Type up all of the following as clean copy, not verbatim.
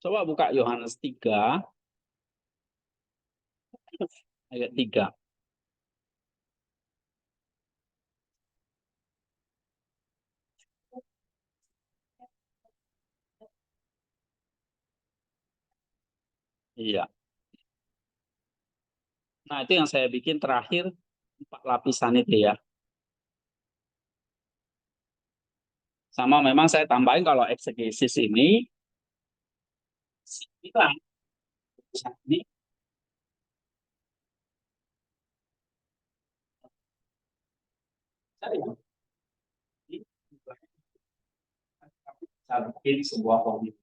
Coba buka Yohanes 3 ayat 3. Iya. Nah, itu yang saya bikin terakhir 4 lapisan itu ya. Sama memang saya tambahin kalau eksegesis ini hilang. Ini saya bikin sebuah komik.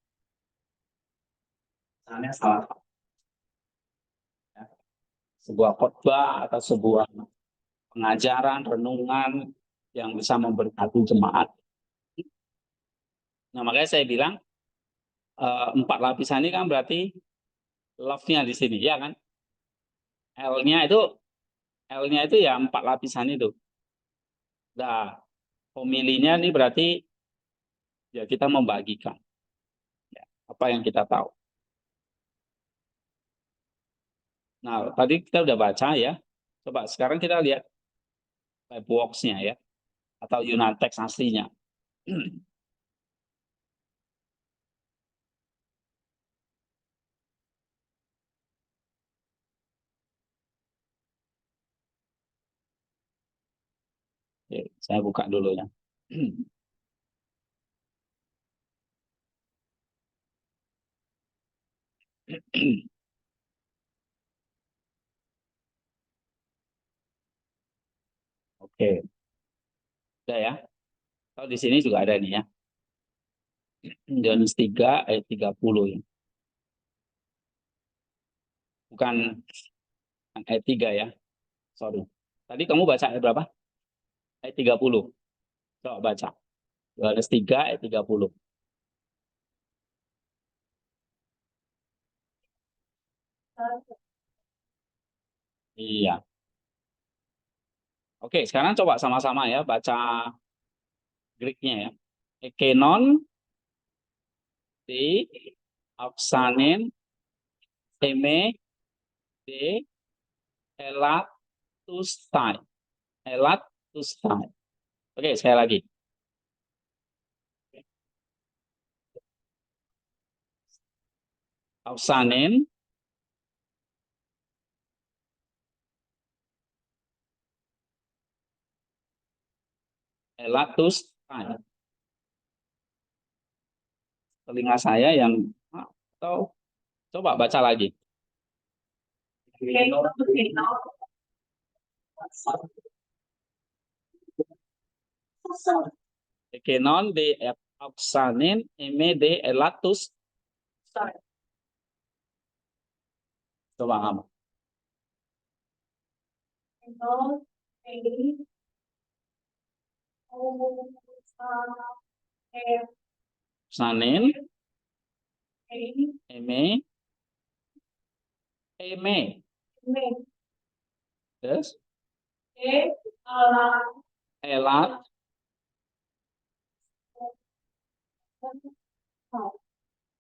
Misalnya salah satu ya, sebuah khotbah atau sebuah pengajaran, renungan yang bisa memberkati jemaat. Nah, makanya saya bilang 4 lapisan ini kan berarti love-nya di sini, ya kan? L-nya itu ya 4 lapisan itu. Nah, homilinya ini berarti ya kita membagikan ya, apa yang kita tahu. Nah, tadi kita udah baca ya. Coba sekarang kita lihat Webworks-nya ya, atau Unatext aslinya. Oke, saya buka dulu ya. Oke, udah ya. Kalau di sini juga ada nih ya. Yohanes 3 ayat 30 ya. Bukan ayat 3 ya. Sorry. Tadi kamu baca ayat berapa? Ayat 30. Coba baca. Yohanes 3 ayat 30. Iya. Oke, sekarang coba sama-sama ya baca Greek-nya ya. Ekenon di Oksanin eme de elatustai. Elatustai. Oke, sekali lagi. Oksanin elatustai. Telinga saya yang atau coba baca lagi. Ekenon de Oksanin eme de elatus. Coba kamu. Oksanin eme eme. Terus elat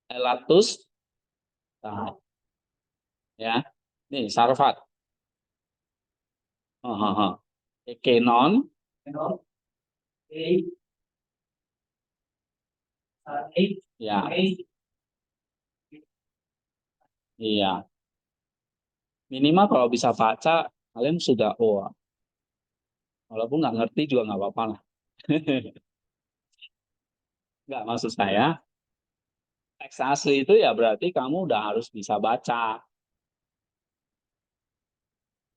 elatus. Nah, ya. Nih, sarfat. Ekenon. Ya. Iya. Minimal kalau bisa baca, kalian sudah walaupun nggak ngerti juga nggak apa-apa lah. Nggak, maksud saya, teks asli itu ya berarti kamu udah harus bisa baca,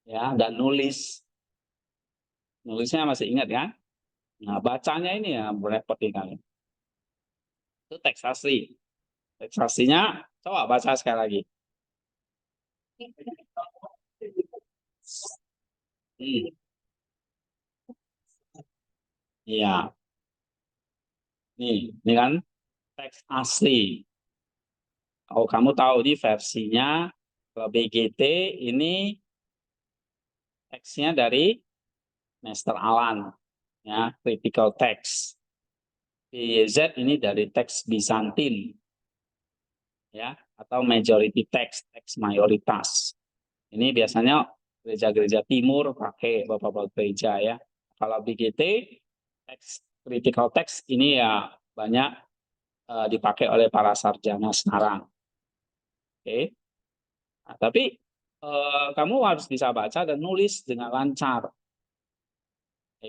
ya, dan nulis. Nulisnya masih ingat kan? Nah, bacanya ini ya repot nih kalian. Itu teks asli. Teks aslinya, coba baca sekali lagi. Hmm, iya, ini kan teks asli. Oh, kamu tahu di versinya BGT ini teksnya dari Nestor Aland, ya, critical text. PYZ ini dari teks Bizantin. ya, atau majority text, teks mayoritas. Ini biasanya gereja-gereja timur pakai bapak-bapak gereja ya. Kalau BGT, teks critical text ini ya banyak dipakai oleh para sarjana sekarang. Oke. Nah, tapi kamu harus bisa baca dan nulis dengan lancar.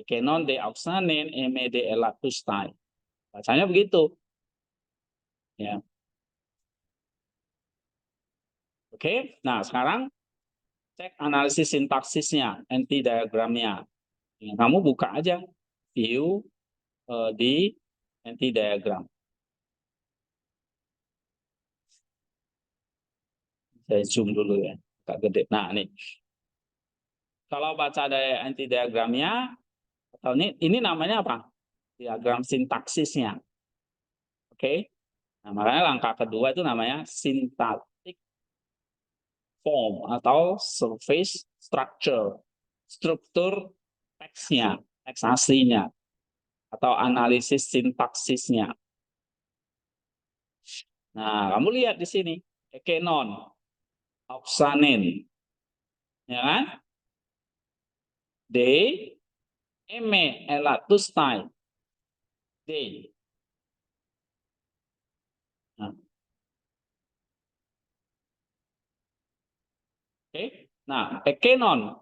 Kenon de auxanen eme de elatustai. Bacanya begitu. Ya. Oke. Nah, sekarang cek analisis sintaksisnya, anti diagramnya. Kamu buka aja view di anti diagram. Saya zoom dulu ya, agak gede. Nah, nih. Kalau baca dari anti diagramnya, atau ini namanya apa? Diagram sintaksisnya. Oke. Nah, makanya langkah kedua itu namanya syntactic form atau surface structure. Struktur teksnya, teks aslinya, atau analisis sintaksisnya. Nah, kamu lihat di sini, ekenon, auxanen, ya kan? D, eme, elatustai, D. Nah, oke. Nah, ekenon,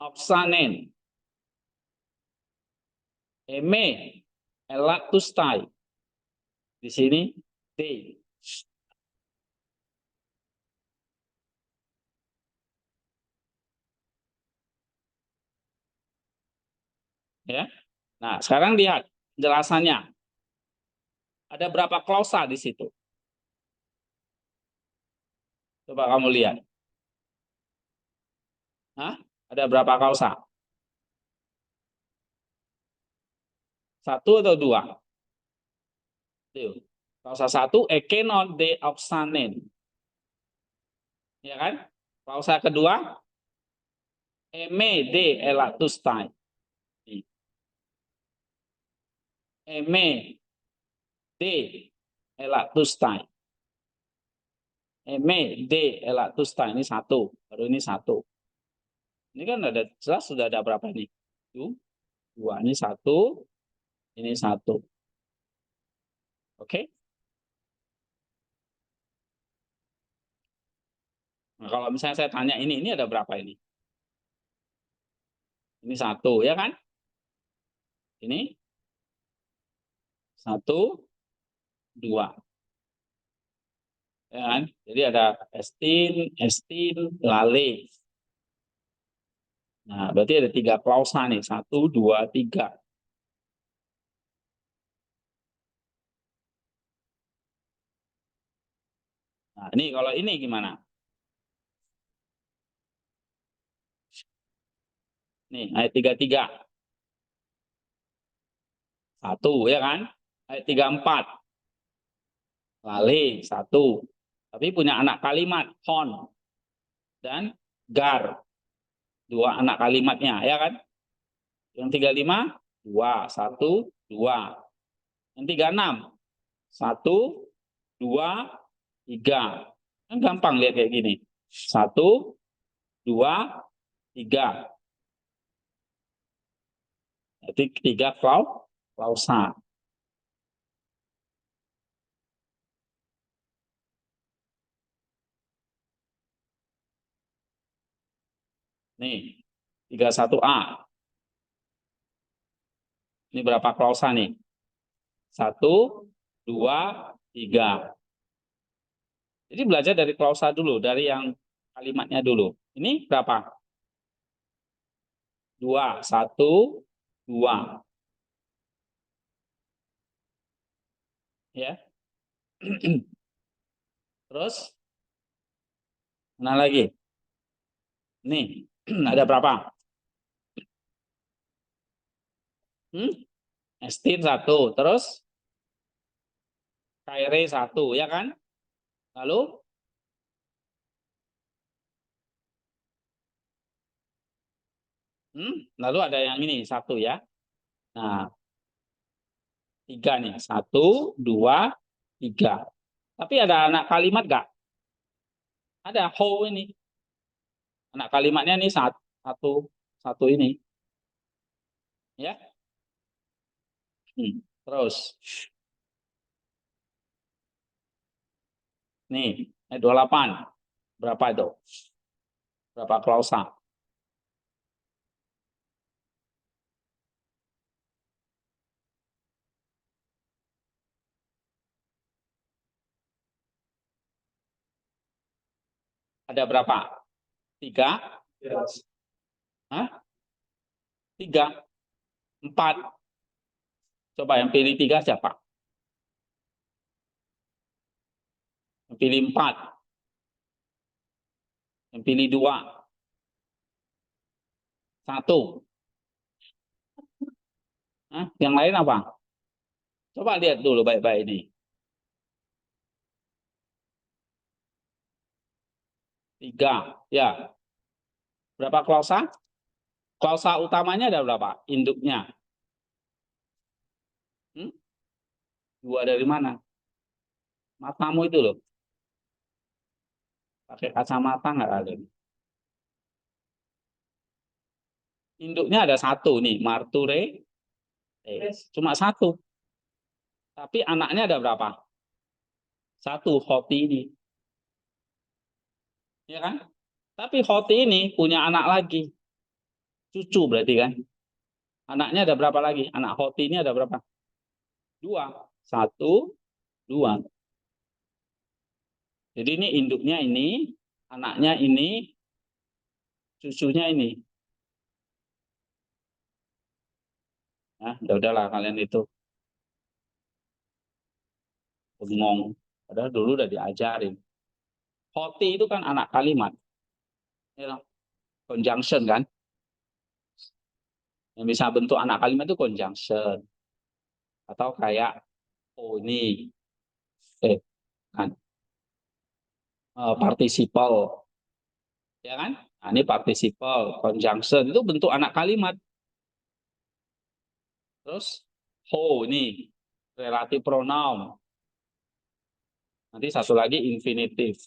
auxanen, eme, elatustai. Di sini D. Ya. Nah, sekarang lihat penjelasannya. Ada berapa klausa di situ? Coba kamu lihat. Hah? Ada berapa klausa? Satu atau dua? Klausa satu, ekenon de auxanen. Ya kan? Klausa kedua, eme de elatustai. Eme de elatustai. Eme de elatustai. Ini satu. Baru ini satu. Ini kan ada jelas sudah ada berapa nih? Dua. Ini satu. Ini satu. Oke? Nah, kalau misalnya saya tanya ini ada berapa ini? Ini satu, ya kan? Ini satu, dua. Ya kan? Jadi ada estin, estin, lale. Nah, berarti ada tiga klausa nih. Satu, dua, tiga. Nah, ini kalau ini gimana? Nih, ayat 33. Satu, ya kan? Ayat 34. Lale, satu. Tapi punya anak kalimat, hon. Dan gar. Dua anak kalimatnya, ya kan? Yang 35, dua. Satu, dua. Yang 36, satu, dua, tiga. Kan gampang lihat kayak gini. Satu, dua, tiga. Jadi tiga klausa. Nih, 31A. Ini berapa klausa nih? Satu, dua, tiga. Jadi belajar dari klausa dulu, dari yang kalimatnya dulu. Ini berapa? Dua, satu, dua. Ya. Terus, mana lagi? Nih, ada berapa? Estin satu, terus Kaire satu, ya kan? Lalu, lalu ada yang ini satu ya. Nah, tiga nih, satu, dua, tiga. Tapi ada anak kalimat nggak? Ada whole ini. Anak kalimatnya ini satu ini. Ya. Terus. Nih, 28. Berapa itu? Berapa klausa? Ada berapa? 3? Hah? 3? 4? Coba yang pilih 3 siapa? Yang pilih 4? Yang pilih 2? 1? Hah? Yang lain apa? Coba lihat dulu baik-baik ini. 3. Ya. Berapa klausa? Klausa utamanya ada berapa? Induknya. 2 dari mana? Matamu itu loh. Pakai kacamata nggak ada. Induknya ada 1 nih, Marture. Cuma 1. Tapi anaknya ada berapa? 1, Hoti ini. Ya kan? Tapi Hoti ini punya anak lagi. Cucu berarti kan? Anaknya ada berapa lagi? Anak Hoti ini ada berapa? 2. 1, 2. Jadi ini induknya ini, anaknya ini, cucunya ini. Nah, udahlah kalian itu bengong. Padahal dulu udah diajarin. Hoti itu kan anak kalimat. Ya, conjunction kan? Yang bisa bentuk anak kalimat itu conjunction. Atau kayak ini. Kan? Participle. Ya kan? Nah, ini participle, conjunction. Itu bentuk anak kalimat. Terus, ini. Relative pronoun. Nanti satu lagi infinitive.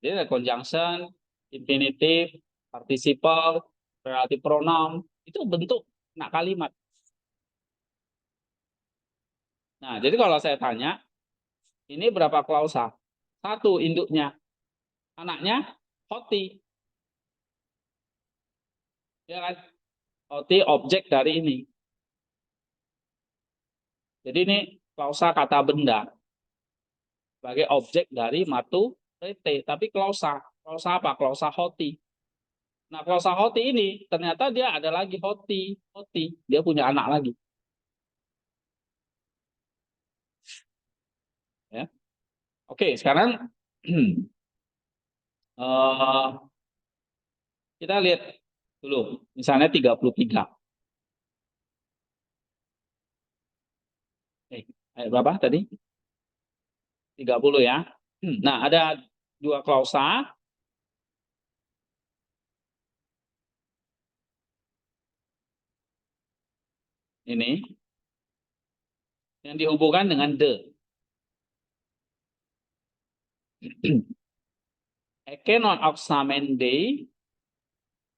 Jadi ada conjunction, infinitive, participle, relative pronoun. Itu bentuk anak kalimat. Nah, jadi kalau saya tanya, ini berapa klausa? 1 induknya. Anaknya Hoti. Ya kan? Hoti objek dari ini. Jadi ini klausa kata benda. Sebagai objek dari matu rete. Tapi klausa. Klausa apa? Klausa Hoti. Nah, klausa Hoti ini ternyata dia ada lagi Hoti. Hoti. Dia punya anak lagi. Ya. Oke, sekarang kita lihat dulu. Misalnya 33. Berapa tadi? 30 ya. Nah, ada 2 klausa. Ini. Yang dihubungkan dengan the. Ekenon oksamen D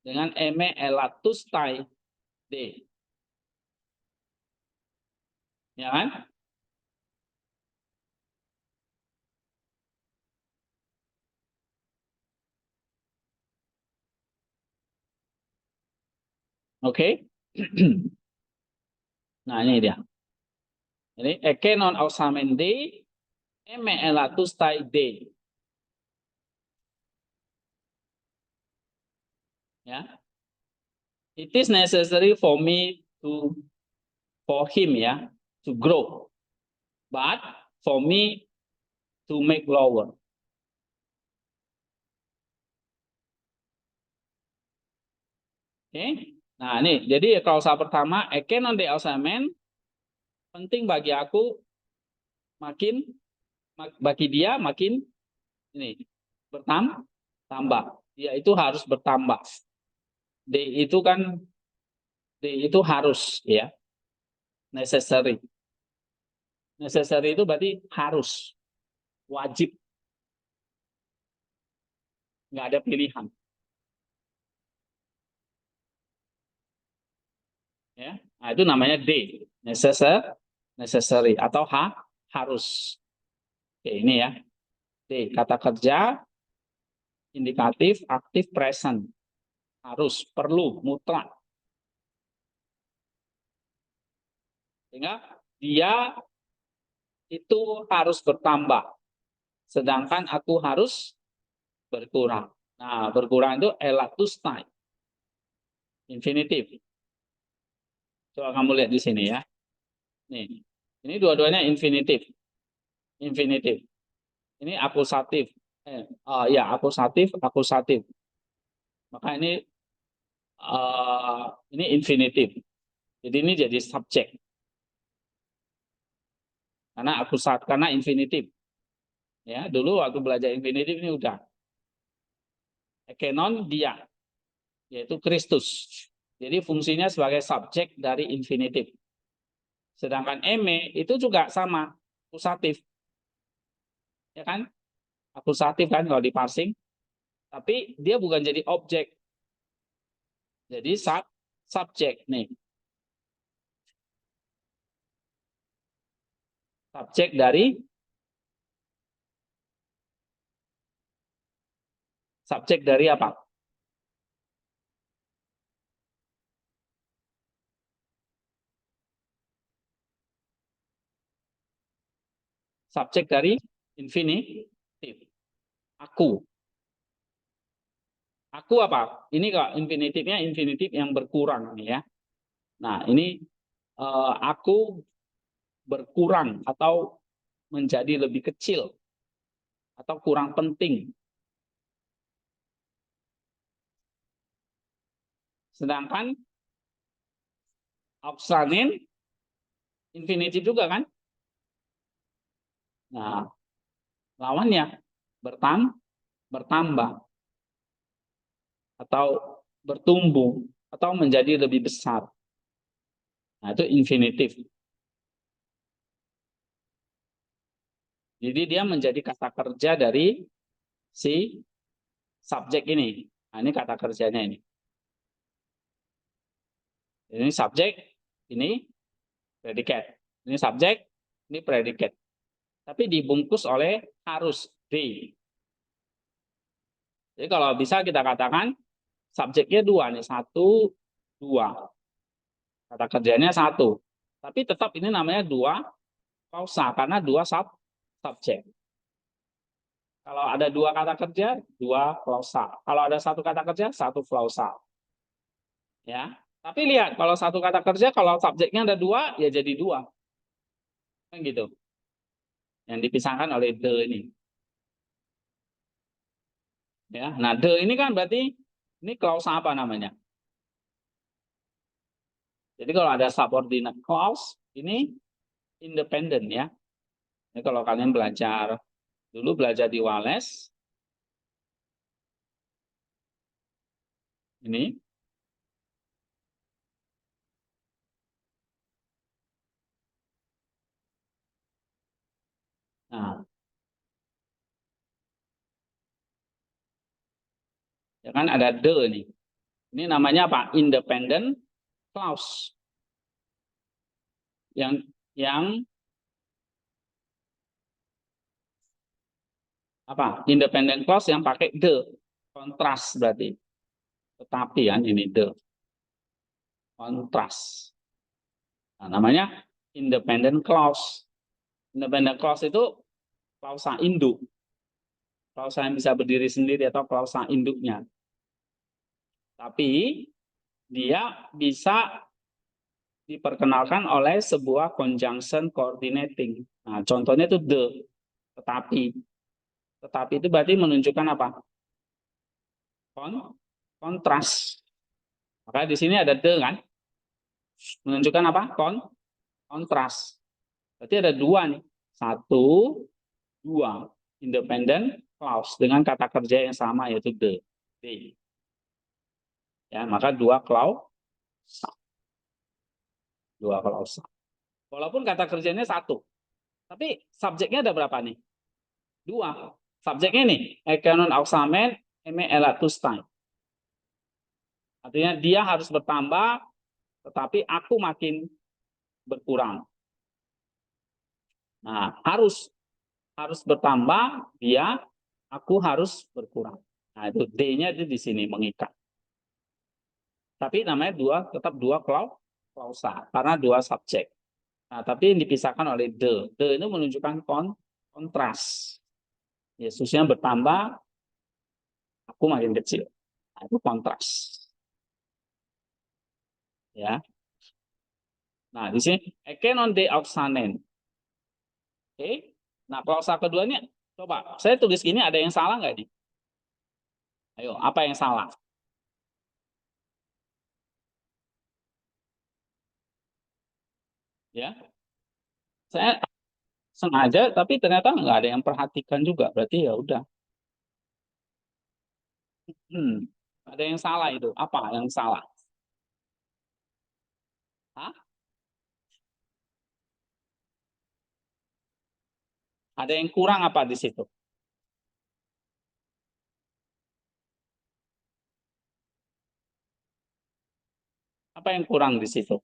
dengan eme elatus tai D. Ya kan? Oke. Nah, ini dia. Jadi ekenon oksamen D eme elatus tai D. Ya. It is necessary for him ya to grow, but for me to make lower. Oke. Nah, ini jadi klausa pertama ekenon de oksamen penting bagi aku bagi dia makin ini bertambah. Ya itu harus bertambah. D itu kan D itu harus ya. Necessary. Necessary itu berarti harus. wajib, nggak ada pilihan. Ya, nah, itu namanya D, necessary atau harus. Oke, ini ya. D, kata kerja indikatif, aktif, present. Harus, perlu, mutlak. Sehingga dia itu harus bertambah. Sedangkan aku harus berkurang. Nah, berkurang itu elatustai. Infinitif. Coba kamu lihat di sini ya. Nih, ini dua-duanya infinitif. Infinitif. Ini akusatif. Ya, akusatif, akusatif. Maka ini infinitif. Jadi ini jadi subjek. Karena infinitif. Ya, dulu waktu belajar infinitif ini udah. Ekenon dia, yaitu Kristus. Jadi fungsinya sebagai subjek dari infinitif. Sedangkan eme itu juga sama, akusatif. Ya kan? Akusatif kan kalau di parsing. Tapi dia bukan jadi objek. Jadi subjek nih. Subjek dari apa? Subjek dari infinitif. Aku. Aku apa? Ini kok infinitifnya infinitif yang berkurang nih ya. Nah, ini aku berkurang atau menjadi lebih kecil atau kurang penting. Sedangkan auxanin infinitif juga kan? Nah, lawannya bertambah atau bertumbuh atau menjadi lebih besar. Nah, itu infinitif. Jadi dia menjadi kata kerja dari si subjek ini. Nah, ini kata kerjanya ini. Ini subjek, ini predikat. Ini subjek, ini predikat. Tapi dibungkus oleh harus D. Jadi kalau bisa kita katakan subjeknya dua nih, satu, dua. Kata kerjanya satu. Tapi tetap ini namanya dua klausa karena dua subjek. Kalau ada dua kata kerja, dua klausa. Kalau ada satu kata kerja, satu klausa. Ya. Tapi lihat, kalau satu kata kerja, kalau subjeknya ada dua, ya jadi dua. Kan gitu. Yang dipisahkan oleh the ini. Ya. Nah, the ini kan berarti ini klausa apa namanya? Jadi kalau ada subordinate clause, ini independen ya. Ini kalau kalian dulu belajar di Wales, ini nah, ya kan ada the nih. Ini namanya apa? Independent clause. Yang apa? Independent clause yang pakai the. Kontras berarti. Tetapi kan ini the. Kontras. Nah, namanya independent clause. Independent clause itu klausa induk. Klausa yang bisa berdiri sendiri atau klausa induknya. Tapi dia bisa diperkenalkan oleh sebuah conjunction coordinating. Nah, contohnya itu the, tetapi. Tetapi itu berarti menunjukkan apa? Kontras. Maka di sini ada the kan? Menunjukkan apa? Kontras. Berarti ada dua nih. Satu, dua. Independent clause dengan kata kerja yang sama yaitu the. D. Ya, maka dua clause. Dua clause. Walaupun kata kerjanya satu. Tapi subjeknya ada berapa nih? Dua. Subjeknya nih, ekonon ausamen, eme elatustai. Artinya dia harus bertambah, tetapi aku makin berkurang. Nah, harus bertambah, dia, aku harus berkurang. Nah, itu D-nya itu di sini mengikat. Tapi namanya tetap dua klausa, karena dua subjek. Nah, tapi yang dipisahkan oleh the. The itu menunjukkan kontras. Yesusnya bertambah, aku makin kecil. Nah, itu kontras. Ya. Nah, di sini ekenon de auxanen. Oke. Nah, klausa keduanya coba saya tulis ini ada yang salah nggak nih? Ayo, apa yang salah? Ya, saya sengaja tapi ternyata nggak ada yang perhatikan juga. Berarti ya udah. Ada yang salah itu. Apa yang salah? Hah? Ada yang kurang apa di situ? Apa yang kurang di situ?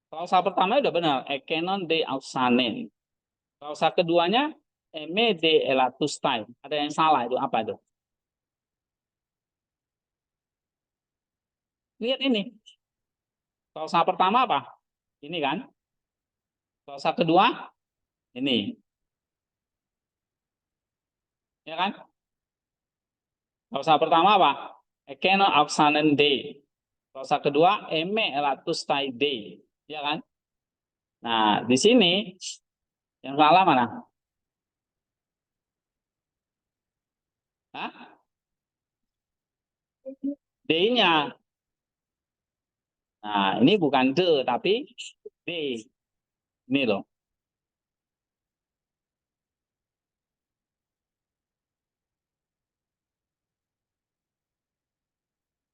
Klausa pertama udah benar, ekenon de ausanen. Klausa keduanya eme de elatustai. Ada yang salah itu apa itu? Lihat ini. Klausa pertama apa? Ini kan. Klausa kedua ini, ya kan? Klausa pertama apa? Ekenon ausanen de. Klausa kedua eme elatustai de, ya kan? Nah, di sini yang salah mana? Hah? D-nya. Nah, ini bukan de tapi D. Ini loh.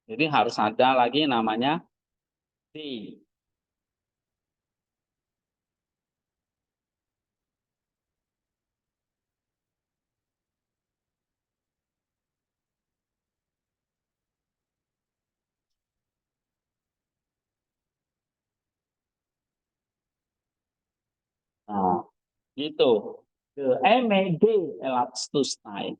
Jadi harus ada lagi namanya D. Nah, gitu. The MED elastustai.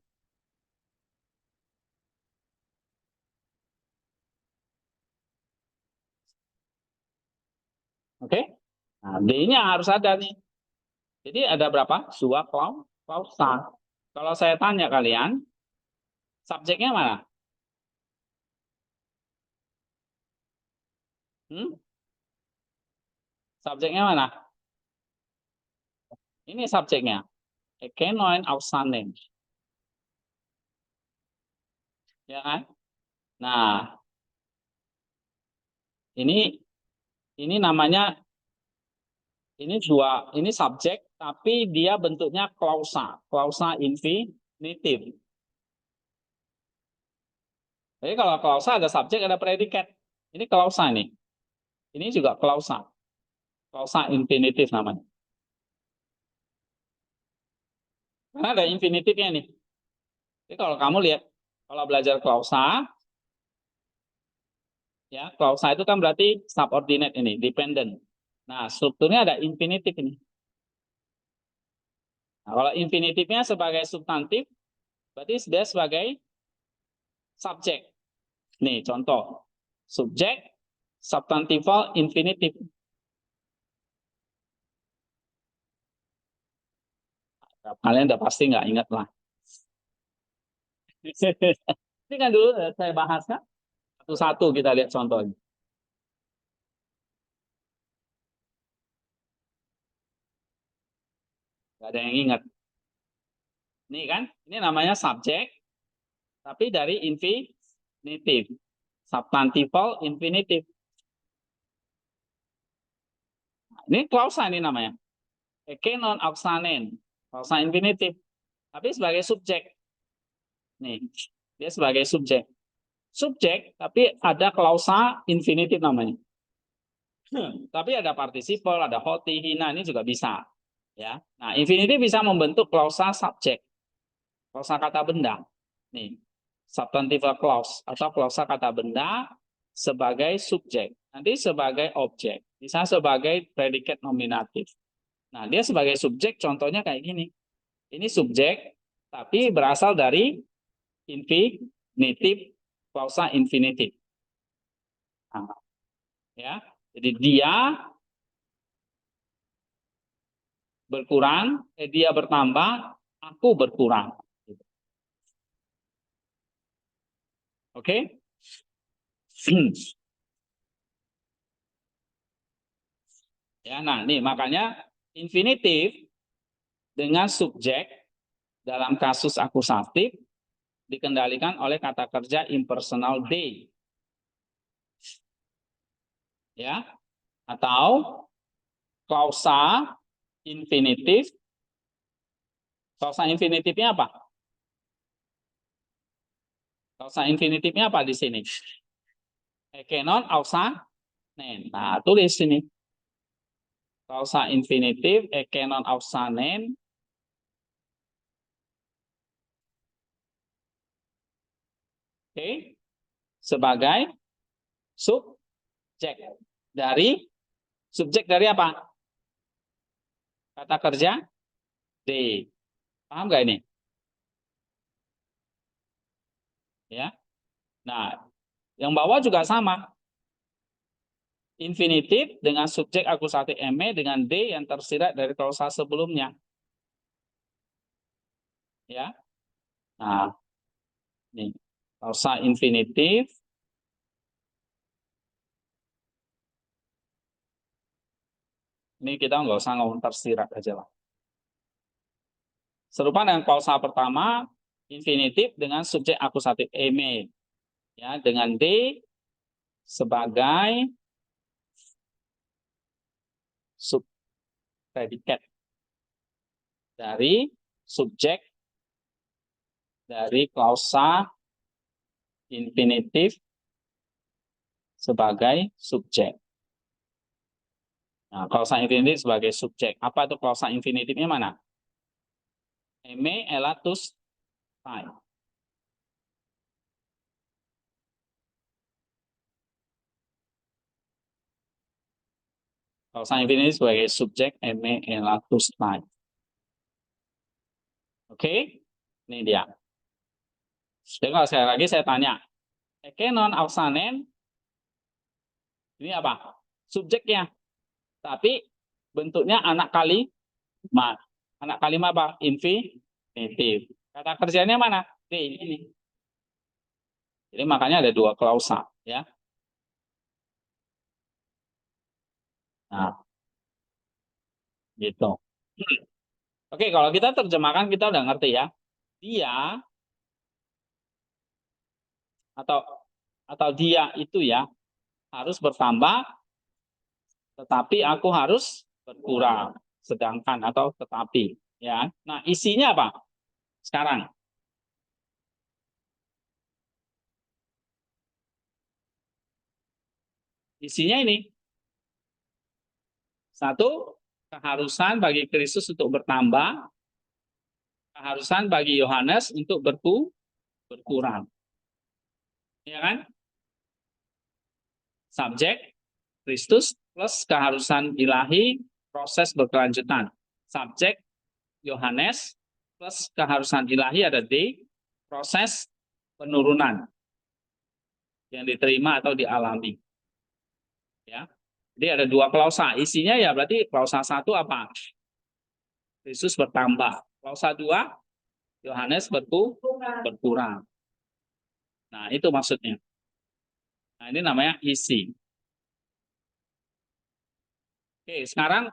Oke? Nah, D-nya harus ada nih. Jadi ada berapa? Dua klausa. Kalau saya tanya kalian, subjeknya mana? Hmm? Subjeknya mana? Ini subjeknya. Ekenoin ausanen. Ya kan? Nah, ini namanya ini subjek tapi dia bentuknya klausa infinitif. Jadi kalau klausa ada subjek ada predikat. Ini klausa nih. Ini juga klausa infinitif namanya. Karena ada infinitifnya nih. Jadi kalau kamu lihat kalau belajar klausa, ya klausa itu kan berarti subordinate ini, dependent. Nah, strukturnya ada infinitif ini. Nah, kalau infinitifnya sebagai substantif, berarti dia sebagai subjek. Nih, contoh. Subjek, substantival, infinitif. Kalian udah pasti nggak ingat lah. Ini kan dulu saya bahas kan. Satu-satu kita lihat contohnya. Gak ada yang ingat. Ini kan, ini namanya subjek, tapi dari infinitif. Substantival infinitif. Ini klausa ini namanya. Ekenon auxanen. Klausa infinitif. Tapi sebagai subjek. Nih, dia sebagai subjek. Subjek, tapi ada klausa infinitif namanya. Tapi ada participle, ada hoti, hina, ini juga bisa. Ya. Nah, infinitive bisa membentuk klausa subjek, klausa kata benda. Nih, substantive clause atau klausa kata benda sebagai subjek, nanti sebagai objek, bisa sebagai predikat nominatif. Nah, dia sebagai subjek contohnya kayak gini. Ini subjek tapi berasal dari infinitif, klausa infinitif. Nah, ya. Jadi dia berkurang, dia bertambah, aku berkurang. Oke? Ya, nah, nih makanya infinitif dengan subjek dalam kasus akusatif dikendalikan oleh kata kerja impersonal they. Ya, atau klausa infinitif. Klausa infinitifnya apa? Klausa infinitifnya apa di sini? Ekenon ausa nen. Nah, tulis sini. Klausa infinitif ekenon ausa nen. Oke. Sebagai subjek dari apa? Kata kerja D. Paham nggak ini? Ya. Nah, yang bawah juga sama. Infinitif dengan subjek akusatif me dengan D yang tersirat dari klausa sebelumnya. Ya. Nah, ini klausa infinitif ini kita nggak usah ngomong tersirat aja lah. Serupa dengan klausa pertama, infinitif dengan subjek akusatif me, ya, dengan D sebagai subpredikat dari subjek dari klausa infinitif sebagai subjek. Nah, klausa infinitif sebagai subjek. Apa itu klausa infinitifnya mana? Me elatus tai. Klausa infinitif sebagai subjek me elatus tai. Oke, ini dia. Jadi sekali lagi saya tanya, ekenon ausanen ini apa? Subjeknya, tapi bentuknya anak kalimat. Anak kalimat apa? Infinitif. Kata kerjanya mana? D ini. Jadi makanya ada dua klausa, ya. Nah, gitu. Oke, kalau kita terjemahkan kita udah ngerti ya. Dia atau dia itu ya harus bertambah, tetapi aku harus berkurang. Sedangkan atau tetapi, ya. Nah, isinya apa? Sekarang isinya ini. Satu, keharusan bagi Kristus untuk bertambah, keharusan bagi Yohanes untuk berkurang. Ya kan? Subjek Kristus plus keharusan ilahi proses berkelanjutan. Subjek Yohanes plus keharusan ilahi ada D, proses penurunan yang diterima atau dialami. Ya. Jadi ada dua klausa. Isinya ya berarti klausa satu apa? Kristus bertambah. Klausa dua, Yohanes berkurang. Nah, itu maksudnya. Nah, ini namanya isi. Oke, sekarang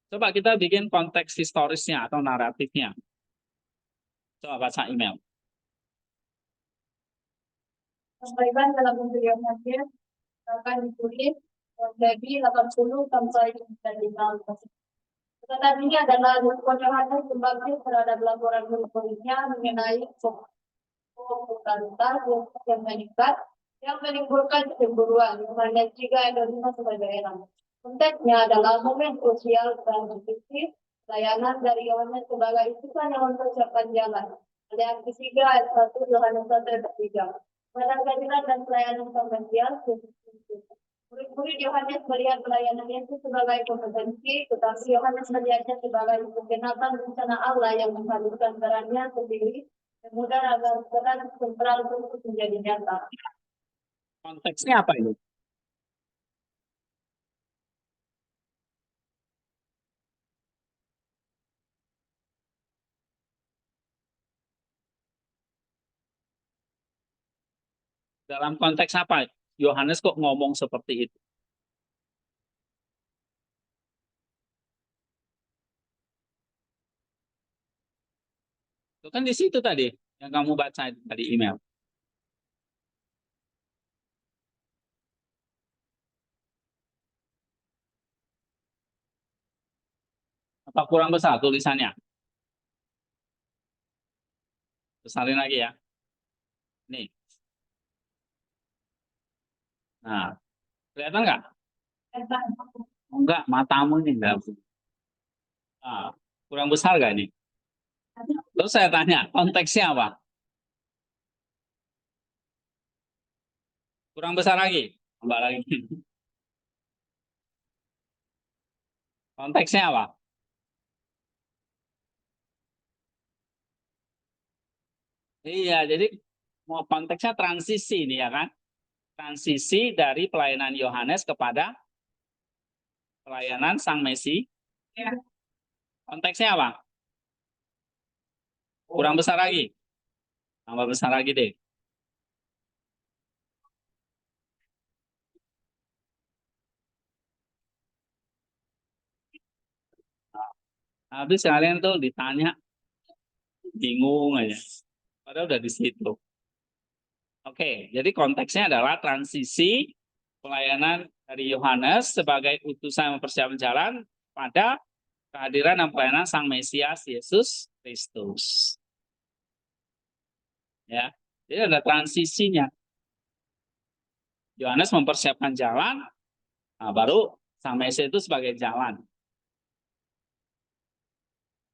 coba kita bikin konteks historisnya atau naratifnya. Coba baca email. Sampaikan dalam pemberian hadiah akan ditulis dari 80 sampai 95. Catatan ini adalah Yohanes sebagai terhadap laporan murid-muridnya mengenai popular yang meningkat yang menimbulkan kecemburuan. Yohanes 3 ayat 5 sebagai daerah. Konteksnya adalah momen krusial transisi layanan dari Yohanes sebagai utusan yang mempersiapkan jalan. Ada yang ketiga ayat 1 Yohanes 1 ayat 3. Pada kehadiran dan pelayanan Sang Mesias, murid-murid Yohanes melihat pelayanan Yesus sebagai kompetensi, tetapi Yohanes melihatnya sebagai penggenapan rencana Allah yang menghadirkan perannya sendiri, kemudian agar peran sentral tersebut menjadi nyata. Konteksnya apa ini? Dalam konteks apa? Yohanes kok ngomong seperti itu? Itu kan di situ tadi yang kamu baca itu tadi email. Apa kurang besar tulisannya? Besarin lagi ya. Nih. Nah, kelihatan nggak? Oh, enggak, matamu ini enggak. Ah, kurang besar nggak ini? Terus saya tanya, konteksnya apa? Kurang besar lagi? Tambah lagi. Konteksnya apa? Iya, jadi mau konteksnya transisi nih ya kan? Transisi dari pelayanan Yohanes kepada pelayanan Sang Mesias. Konteksnya apa? Kurang besar lagi? Tambah besar lagi deh. Habis kalian tuh ditanya bingung aja. Padahal udah di situ. Oke, jadi konteksnya adalah transisi pelayanan dari Yohanes sebagai utusan mempersiapkan jalan pada kehadiran dan pelayanan Sang Mesias Yesus Kristus. Ya, jadi ada transisinya. Yohanes mempersiapkan jalan, nah baru Sang Mesias itu sebagai jalan.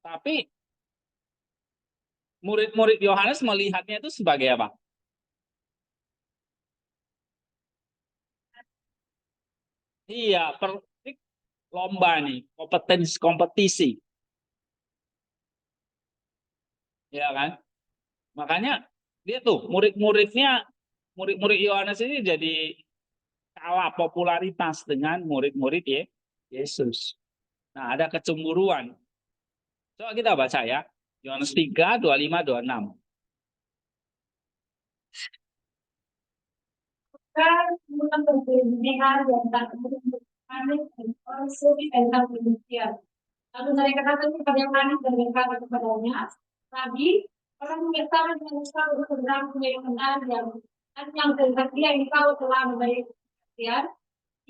Tapi murid-murid Yohanes melihatnya itu sebagai apa? Iya, lomba nih, kompetisi, ya kan? Makanya dia tuh murid-murid Yohanes ini jadi kalah popularitas dengan murid-murid Yesus. Nah, ada kecemburuan. Coba kita baca ya. Yohanes 3, 25, 26. Bukan berlebihan dan tak manis dan sulit tentang demikian. Lalu mereka datang kepada Yohanes dan berkata kepadanya, Nabi, orang mengetahui dengan engkau untuk berang yang benar yang tersedia engkau telah memberi kesaksian,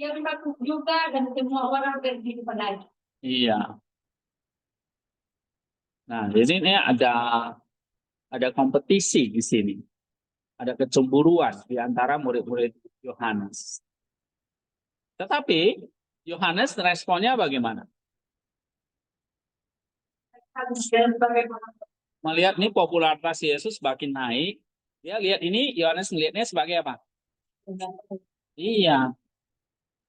ia berlaku juga dan semua orang pergi kepadanya. Iya. Nah, jadi ini ada kompetisi di sini. Ada kecemburuan di antara murid-murid Yohanes. Tetapi Yohanes responnya bagaimana? Melihat nih popularitas Yesus makin naik, dia lihat ini Yohanes melihatnya sebagai apa? Iya,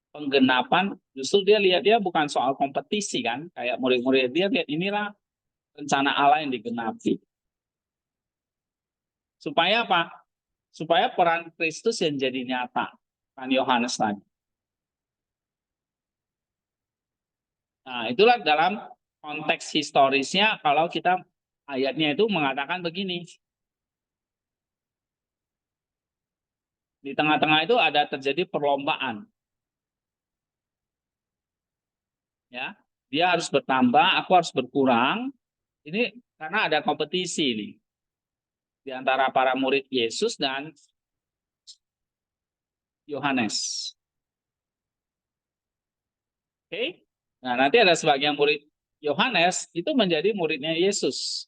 penggenapan. Justru dia lihat dia bukan soal kompetisi kan, kayak murid-murid dia lihat inilah rencana Allah yang digenapi. Supaya apa? Supaya peran Kristus yang jadi nyata. Kan Yohanes tadi. Nah, itulah dalam konteks historisnya kalau kita ayatnya itu mengatakan begini. Di tengah-tengah itu ada terjadi perlombaan. Ya, dia harus bertambah, aku harus berkurang. Ini karena ada kompetisi nih di antara para murid Yesus dan Yohanes. Oke. Nah, nanti ada sebagian murid Yohanes itu menjadi muridnya Yesus.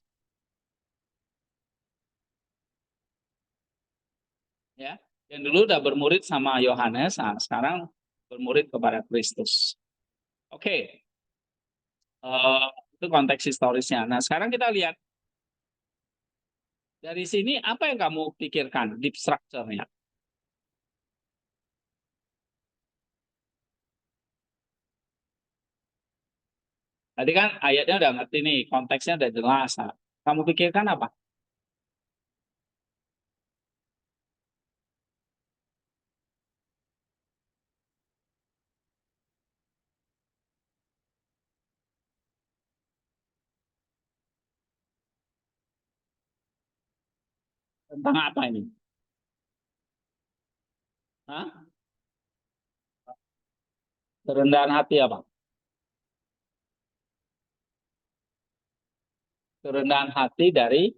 Ya, yang dulu udah bermurid sama Yohanes, nah sekarang bermurid kepada Kristus. Oke. Itu konteks historisnya. Nah, sekarang kita lihat dari sini apa yang kamu pikirkan deep structure-nya. Tadi kan ayatnya udah ngerti nih, konteksnya udah jelas. Nah, kamu pikirkan apa? Tentang apa ini? Hah? Kerendahan hati apa? Kerendahan hati dari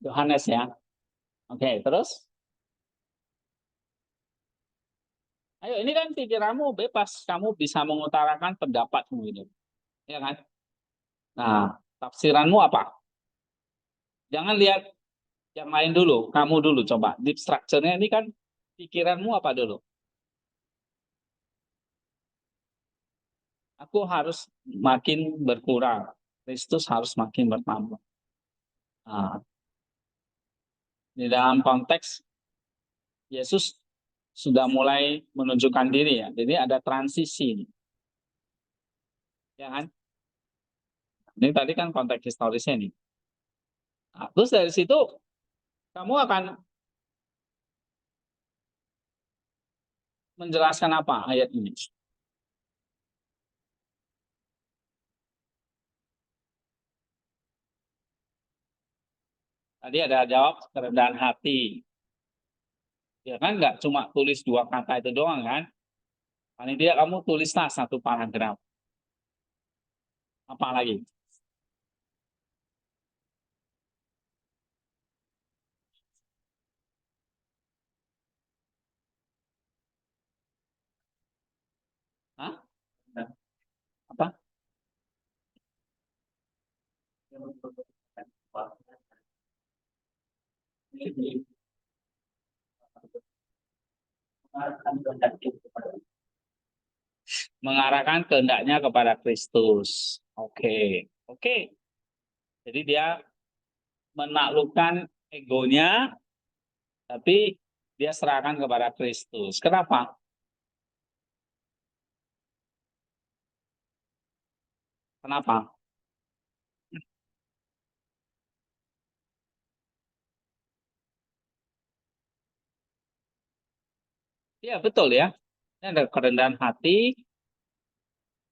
Yohanes ya. Oke, terus? Ayo, ini kan pikiranmu bebas, kamu bisa mengutarakan pendapatmu ini, ya kan? Nah, tafsiranmu apa? Jangan lihat yang lain dulu, kamu dulu coba. Deep structure-nya ini kan pikiranmu apa dulu? Aku harus makin berkurang, Kristus harus makin bertambah. Nah, di dalam konteks Yesus sudah mulai menunjukkan diri ya, jadi ada transisi, ya kan? Ini tadi kan konteks historisnya nih. Nah, terus dari situ kamu akan menjelaskan apa ayat ini? Tadi ada jawab kerendahan hati. Ya kan nggak cuma tulis dua kata itu doang kan? Paling tidak kamu tulislah satu paragraf. Apa lagi? Hah? Apa? Mengarahkan kehendaknya kepada Kristus. Oke. Oke. Jadi dia menaklukkan egonya, tapi dia serahkan kepada Kristus. Kenapa? Kenapa? Iya betul ya. Ini ada kerendahan hati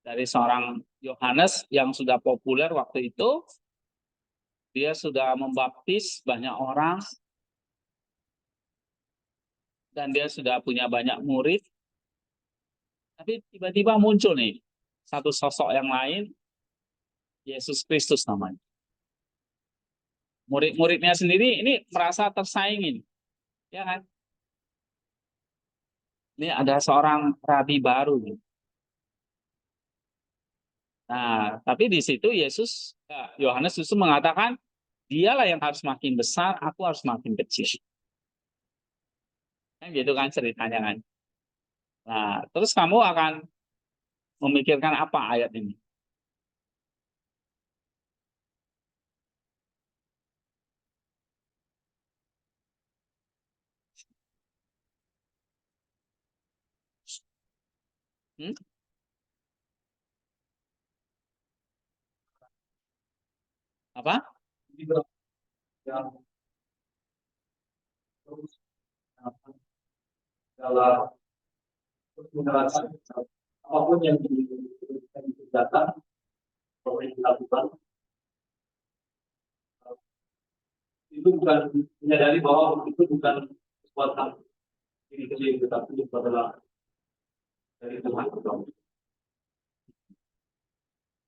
dari seorang Yohanes yang sudah populer waktu itu. Dia sudah membaptis banyak orang dan dia sudah punya banyak murid. Tapi tiba-tiba muncul nih satu sosok yang lain, Yesus Kristus namanya. Murid-muridnya sendiri ini merasa tersaingin, ya kan? Ini ada seorang rabi baru nih. Nah, tapi di situ Yesus, Yohanes justru mengatakan, dialah yang harus makin besar, aku harus makin kecil. Kan gitu kan ceritanya kan. Nah, terus kamu akan memikirkan apa ayat ini? Hmm? Apa? Dalam penjelasan apapun yang dikerjakan oleh dilakukan itu bukan menyadari bahwa itu bukan kekuatan diri sendiri tetapi itu adalah dari Tuhan.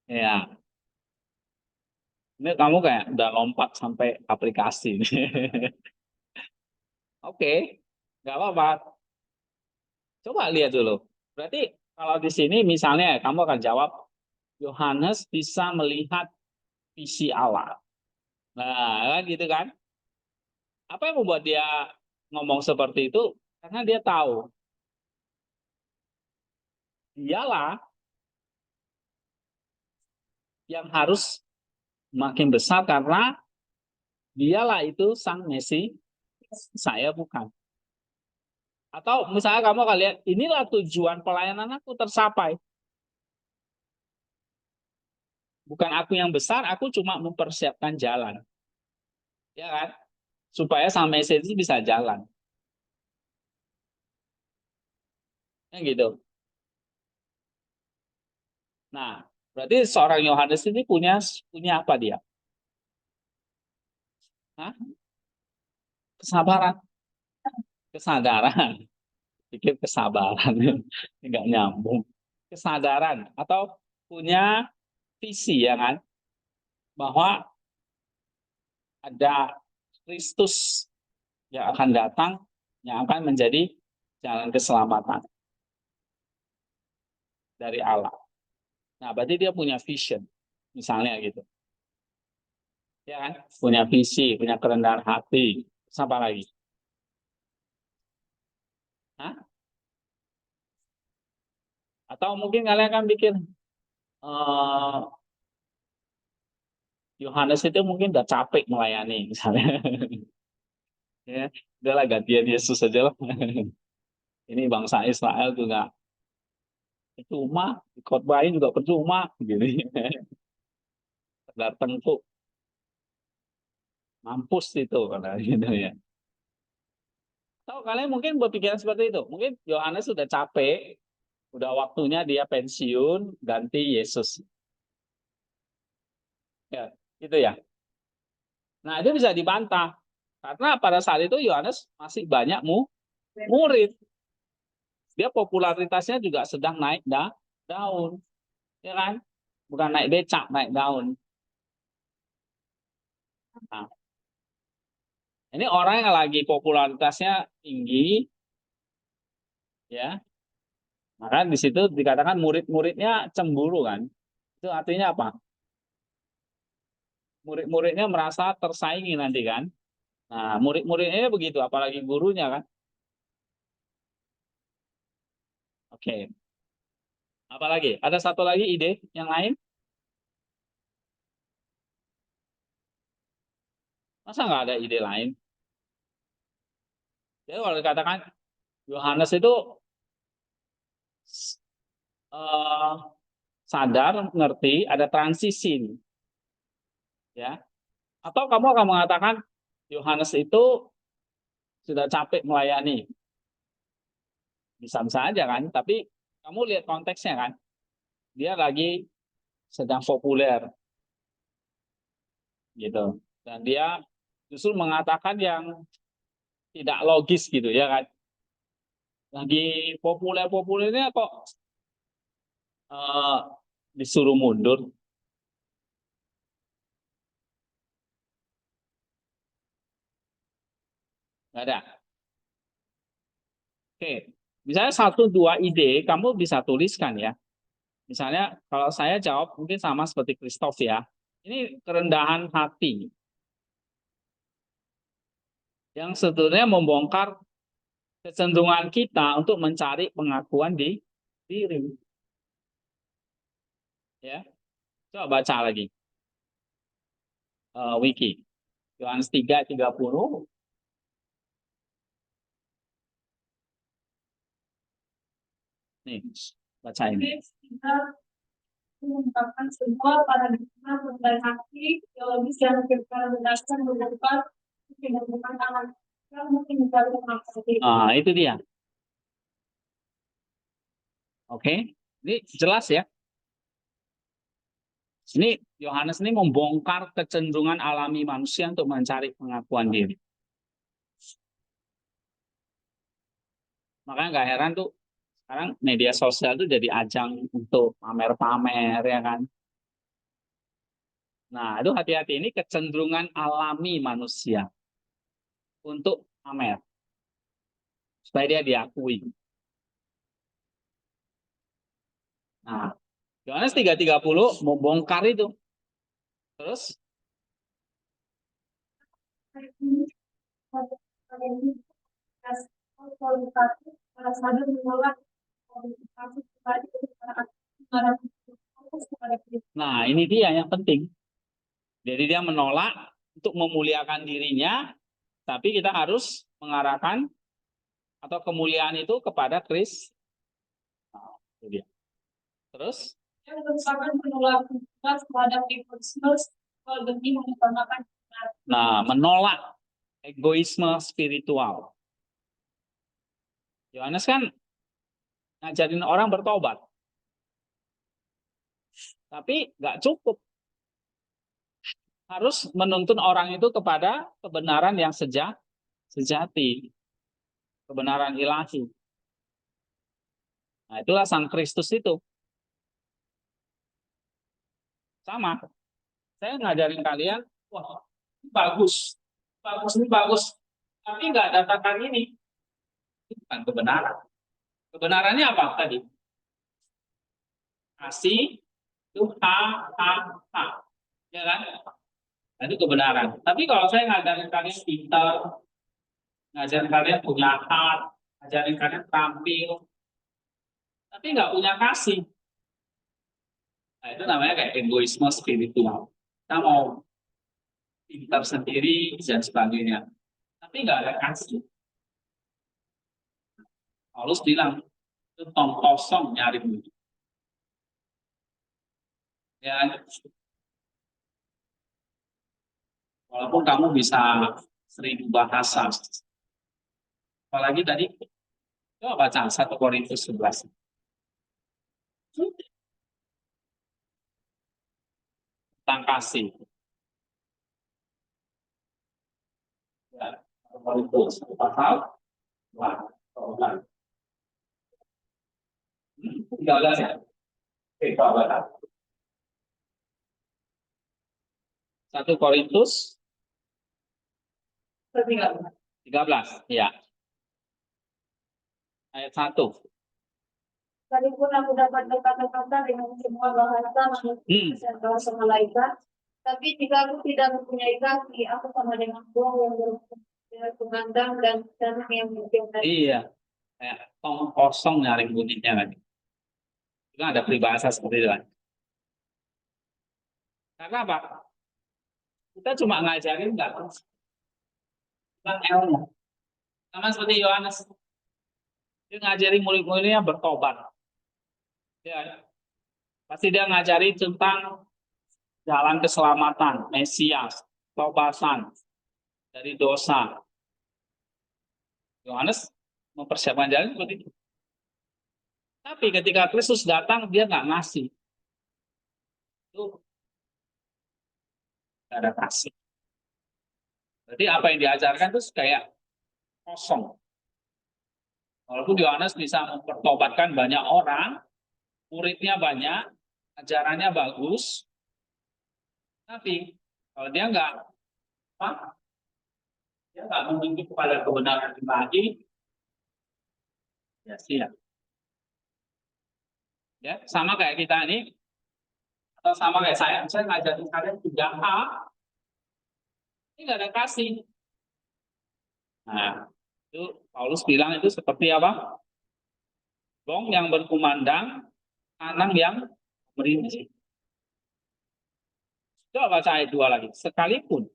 Ya, ini kamu kayak udah lompat sampai aplikasi. Oke, nggak apa-apa. Coba lihat dulu. Berarti kalau di sini misalnya kamu akan jawab, Yohanes bisa melihat visi Allah. Nah, kan gitu kan? Apa yang membuat dia ngomong seperti itu? Karena dia tahu dialah yang harus makin besar karena dialah itu sang Messi, saya bukan. Atau misalnya kamu akan lihat, inilah tujuan pelayanan aku tercapai. Bukan aku yang besar, aku cuma mempersiapkan jalan. Ya kan? Supaya sang Messi itu bisa jalan. Ya gitu. Nah, berarti seorang Yohanes ini punya apa dia? Hah? Kesabaran, kesadaran. Pikir kesabaran, nggak nyambung. Kesadaran atau punya visi ya kan, bahwa ada Kristus yang akan datang, yang akan menjadi jalan keselamatan dari Allah. Nah, berarti dia punya vision, misalnya gitu. Ya kan? Punya visi, punya kerendahan hati. Apa lagi? Hah? Atau mungkin kalian akan pikir, Yohanes itu mungkin udah capek melayani, misalnya. Ya, udahlah gantian Yesus saja lah. Ini bangsa Israel juga percuma, dikhotbahin juga percuma, gitu. Datang tuh mampus itu, karena gitu ya. Tahu kalian mungkin berpikiran seperti itu. Mungkin Yohanes sudah capek, udah waktunya dia pensiun, ganti Yesus. Ya, itu ya. Nah, itu bisa dibantah. Karena pada saat itu Yohanes masih banyak murid. Dia popularitasnya juga sedang naik daun. Ya kan? Bukan naik becak, naik daun. Nah, ini orang yang lagi popularitasnya tinggi, ya. Maka di situ dikatakan murid-muridnya cemburu kan. Itu artinya apa? Murid-muridnya merasa tersaingi nanti kan. Nah, murid-muridnya begitu, apalagi gurunya kan. Oke. Apalagi? Ada satu lagi ide yang lain? Masa nggak ada ide lain? Jadi kalau dikatakan Yohanes itu eh, sadar, ngerti, ada transisi, ya. Atau kamu akan mengatakan Yohanes itu sudah capek melayani, bisa-bisa aja kan. Tapi kamu lihat konteksnya kan, dia lagi sedang populer, gitu. Dan dia justru mengatakan yang tidak logis gitu ya kan. Lagi populer-populernya kok eh, disuruh mundur, nggak ada. Oke, misalnya satu dua ide kamu bisa tuliskan ya. Misalnya kalau saya jawab mungkin sama seperti Christoph ya. Ini kerendahan hati yang sebetulnya membongkar kecenderungan kita untuk mencari pengakuan di diri. Ya, coba baca lagi wiki Yohanes 3:30. Nih, baca ini. Kita mengungkapkan semua paradigma tentang hati teologis yang berdasarkan beberapa kehidupan tangan yang mungkin mencari maksudnya. Itu dia. Oke, ini jelas ya. Ini Yohanes ini membongkar kecenderungan alami manusia untuk mencari pengakuan diri. Makanya nggak heran tuh sekarang media sosial tuh jadi ajang untuk pamer-pamer ya kan. Nah, itu hati-hati, ini kecenderungan alami manusia untuk pamer supaya dia diakui. Nah, Yohanes 3:30 membongkar itu. Terus Nah, ini dia yang penting. Jadi dia menolak untuk memuliakan dirinya, tapi kita harus mengarahkan atau kemuliaan itu kepada Kristus. Nah, itu dia. Terus? Yang merupakan penolakan terhadap egoisme demi mengutamakan. Nah, menolak egoisme spiritual. Yohanes kan ngajarin orang bertobat. Tapi nggak cukup. Harus menuntun orang itu kepada kebenaran yang sejati. Kebenaran ilahi. Nah, itulah Sang Kristus itu. Sama. Saya ngajarin kalian, wah, ini bagus. Bagus, ini bagus. Tapi nggak datakan ini. Itu bukan kebenaran. Kebenarannya apa tadi? Kasih itu H. Ya kan? Nah, itu kebenaran. Tapi kalau saya ngajarin kalian pintar, ngajarin kalian punya hak, ngajarin kalian tampil, tapi nggak punya kasih. Nah, itu namanya kayak egoisme spiritual. Kita mau pintar sendiri dan sebagainya. Tapi nggak ada kasih. Paulus bilang, itu tong kosong nyari duit. Ya, walaupun kamu bisa 1000 bahasa. Apalagi tadi, coba baca 1 Korintus 11. Tentang kasih. Ya, 1 Korintus pasal 13 ya. Oke, coba. 1 Korintus 13, ya. Ayat 1. Sekalipun aku dapat berkata-kata dengan semua bahasa manusia dan bahasa malaikat, tapi jika aku tidak mempunyai kaki, aku sama dengan buang yang berkumandang dan tanah yang berjauhan. Iya, kayak tong kosong nyari bunyinya kan. Itu ada peribahasa seperti itu kan. Karena apa? Kita cuma ngajarin nggak tentang ilmu. Sama seperti Yohanes, dia ngajari murid-muridnya bertobat. Ya, pasti dia ngajari tentang jalan keselamatan, Mesias, tobatan dari dosa. Yohanes mempersiapkan jalan seperti itu. Tapi ketika Kristus datang, dia nggak ngasih. Itu nggak ada kasih. Jadi apa yang diajarkan itu kayak kosong. Walaupun Yohanes bisa mempertobatkan banyak orang, muridnya banyak, ajarannya bagus, tapi kalau dia nggak menuntut kepada kebenaran lagi, ya sia. Ya, sama kayak kita ini, atau sama kayak saya ngajarin kalian 3A, ini nggak ada kasih. Nah, itu Paulus bilang itu seperti apa? Gong yang berkumandang, anang yang merintih. Coba baca ayat 2 lagi. Sekalipun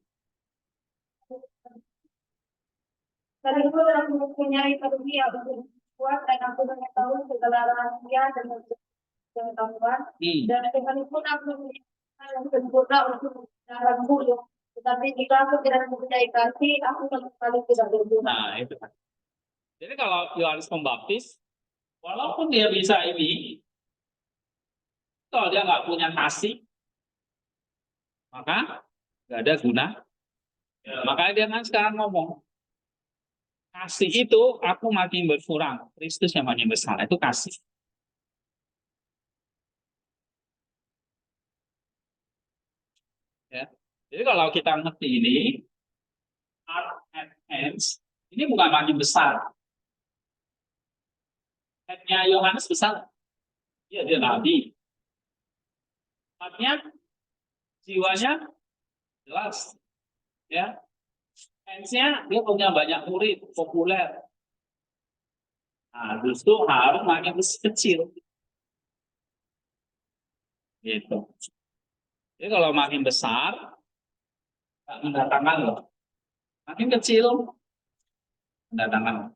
Sekalipun aku mempunyai karunia untuk kuat dan aku mengetahui segala rahasia dan pengetahuan, dan sekalipun aku mempunyai yang sempurna untuk dalam bulu, tetapi jika aku tidak mempunyai kasih, aku sama sekali tidak berguna. Nah, itu kan. Jadi kalau Yohanes Pembaptis, walaupun dia bisa ini, kalau dia nggak punya kasih, maka nggak ada guna. Ya, makanya dia kan sekarang ngomong, kasih itu aku makin berkurang, Kristus yang makin besar. Itu kasih. Ya. Jadi kalau kita ngerti ini, heart and hands, ini bukan makin besar. Headnya Yohanes besar, ya dia nabi. Heartnya, jiwanya jelas, ya. Hands-nya dia punya banyak murid, populer. Nah, justru harus makin kecil. Gitu. Jadi kalau makin besar, nggak mendatangkan loh. Makin kecil, mendatangkan.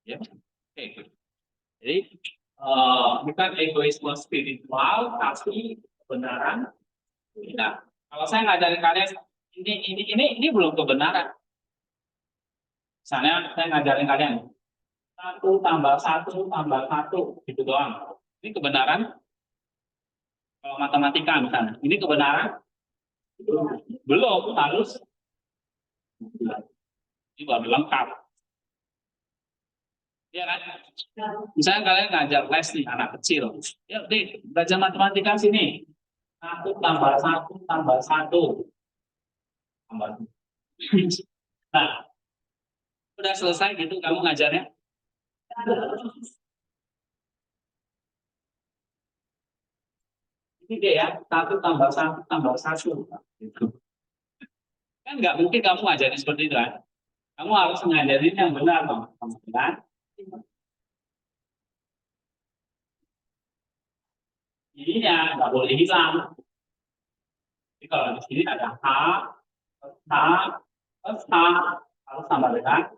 Ya. Oke. Jadi bukan egoisme spiritual, tapi kebenaran. Nah, kalau saya ngajarin kalian ini belum kebenaran. Misalnya saya ngajarin kalian 1 tambah 1 tambah 1 gitu doang. Ini kebenaran. Kalau matematika misalnya, ini kebenaran belum harus ini baru lengkap. Ya kan? Misalnya kalian ngajar les nih anak kecil, ya deh belajar matematika sini. 1 tambah 1 tambah 1 tambah. Nah, udah selesai gitu kamu ngajarnya. Ini deh ya, 1 tambah 1 tambah 1. Gitu. Kan nggak mungkin kamu ngajarin seperti itu kan? Kamu harus ngajarin yang benar, kan? Ininya nggak boleh hilang. Jadi kalau di sini ada H, H, H, harus sama dengan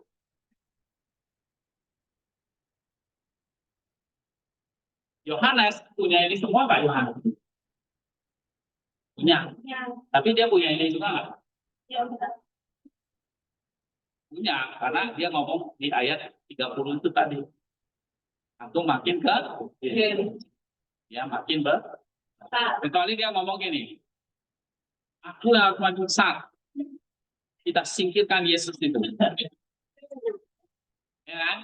Yohanes. Punya ini semua nggak Yohanes? Punya. Tapi dia punya ini juga nggak? Punya, karena dia ngomong di ayat 30 itu tadi. Atau makin ke ya makin kecuali dia ngomong gini, aku harus maju besar. Kita singkirkan Yesus itu. Ya kan?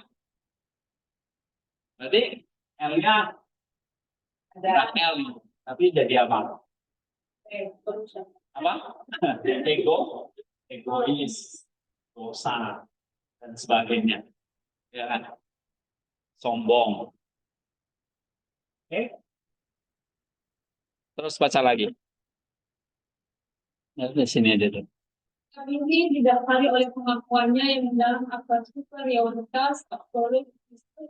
Berarti L-nya ada L, tapi jadi apa? Apa? Egois, dosa, dan sebagainya. Ya kan? Sombong. Oke? Terus baca lagi. Ya, di sini aja tuh. Ini didasari oleh pengakuannya yang mendalam akan superioritas, absolut,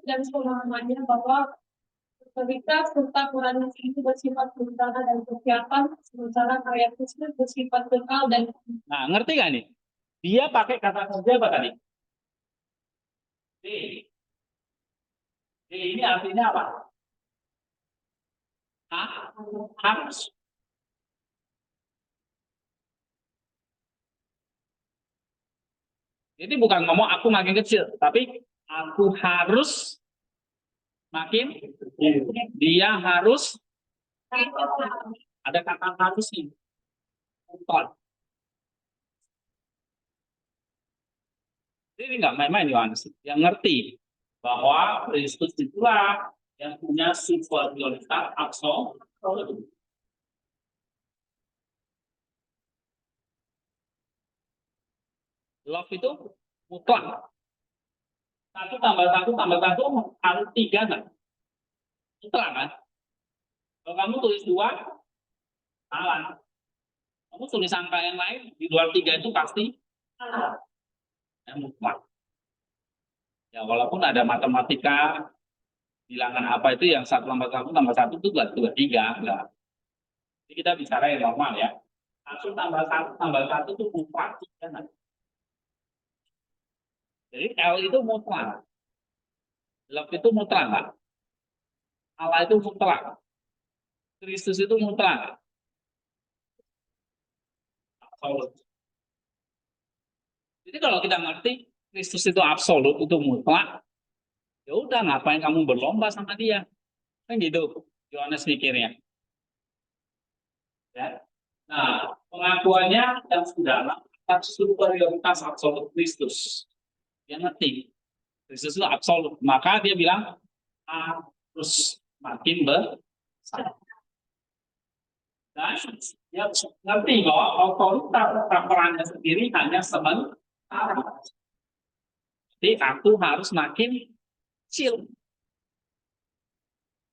dan pemahamannya bahwa otoritas serta peran ini bersifat sementara dan persiapan, sementara karya Kristus bersifat kekal dan. Nah, ngerti gak nih? Dia pakai kata kerja apa tadi? D. D ini artinya apa? Harus. Ini bukan ngomong aku makin kecil, tapi aku harus makin, dia harus, ada kata harus nih. Ini nggak main-main Yohanes. Yang ngerti bahwa Kristus itulah yang punya superioritas absolut. Love itu mutlak. 1 tambah 1 tambah 1 harus 3 kan? Mutlak kan? Kalau kamu tulis 2, salah. Kamu tulis angka yang lain di luar 3 itu pasti salah. Mutlak. Ya walaupun ada matematika bilangan apa itu yang 1 tambah 1 tambah 1 itu buat 3 enggak. Jadi kita bicara yang normal ya. 1 tambah 1 tambah 1 itu mutlak. Kan? Jadi L itu mutlak. Love itu mutlak nggak? Allah itu mutlak. Kristus itu mutlak. Absolut. Jadi kalau kita ngerti Kristus itu absolut, itu mutlak, ya udah ngapain kamu berlomba sama dia? Kan gitu Yohanes mikirnya. Ya. Nah, pengakuannya yang dalam atas superioritas absolut Kristus. Dia ngerti Kristus itu absolut, maka dia bilang harus makin besar. Dan dia ngerti bahwa otoritas perannya sendiri hanya sementara. Jadi aku harus makin kecil.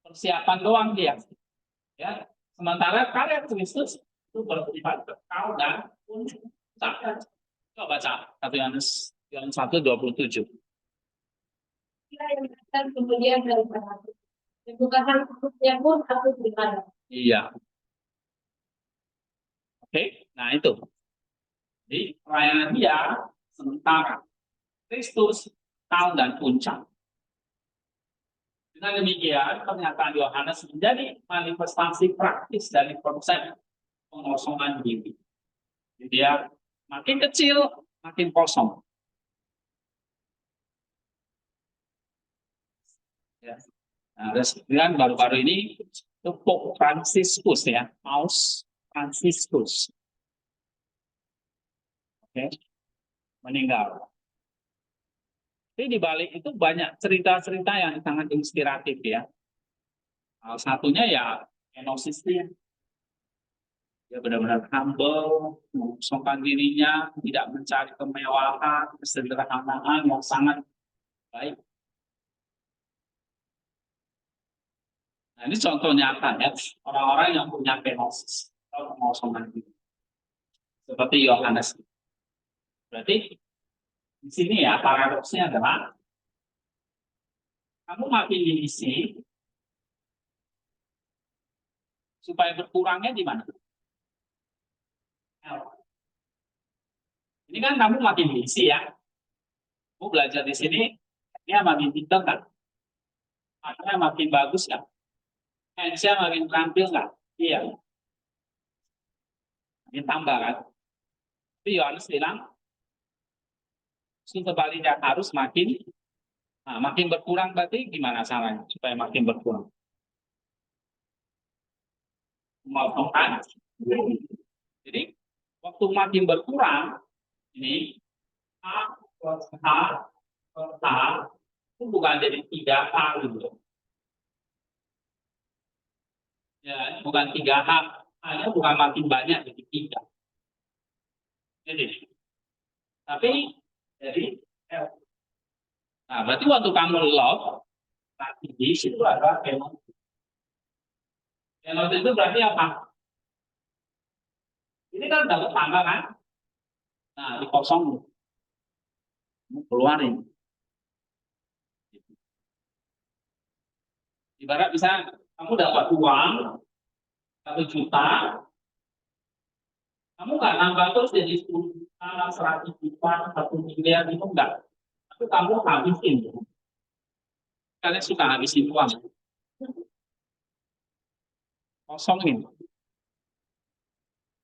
Persiapan doang dia. Ya. Sementara karya Kristus itu bersifat kekal dan puncak. Coba baca 1 Yohanes 1:27. Dan kemudian dari Kebutuhan khususnya pun harus dimana. Iya. Oke, nah itu. Jadi pelayanan dia sementara Kristus tahun dan puncak. Dengan demikian, pernyataan Yohanes menjadi manifestasi praktis dari konsep pengosongan diri. Jadi dia makin kecil, makin kosong. Ya. Nah, kemudian baru-baru ini itu Pope Franciscus ya, Paus Franciscus, oke, meninggal. Tapi di balik itu banyak cerita-cerita yang sangat inspiratif ya. Salah satunya ya kenosis dia. Dia benar-benar humble, mengosongkan dirinya, tidak mencari kemewahan, kesederhanaan yang sangat baik. Nah, ini contoh nyata ya, orang-orang yang punya kenosis atau pengosongan diri. Seperti Yohanes. Berarti di sini ya paradoksnya adalah kamu makin diisi supaya berkurangnya di mana? Ini kan kamu makin diisi ya. Kamu belajar di sini, ini makin pintar kan? Makanya makin bagus kan? Hands-nya makin terampil nggak? Iya. Makin tambah kan? Tapi Yohanes bilang, sebaliknya harus makin, nah, makin berkurang berarti gimana caranya supaya makin berkurang? Memotongkan. Jadi waktu makin berkurang, ini A plus H plus H itu bukan jadi 3H gitu. Ya, bukan 3H, hanya bukan makin banyak jadi 3. Jadi, tapi jadi L. Nah, berarti waktu kamu love, nanti di situ adalah kenos. Kenos itu berarti apa? Ini kan udah bertambah kan? Nah, dikosong. Keluarin. Ibarat bisa kamu dapat uang 1 juta, kamu nggak nambah terus jadi 10 juta, 100 juta, 1 miliar itu enggak. Tapi kamu habisin. Kalian suka habisin uang. Kosongin.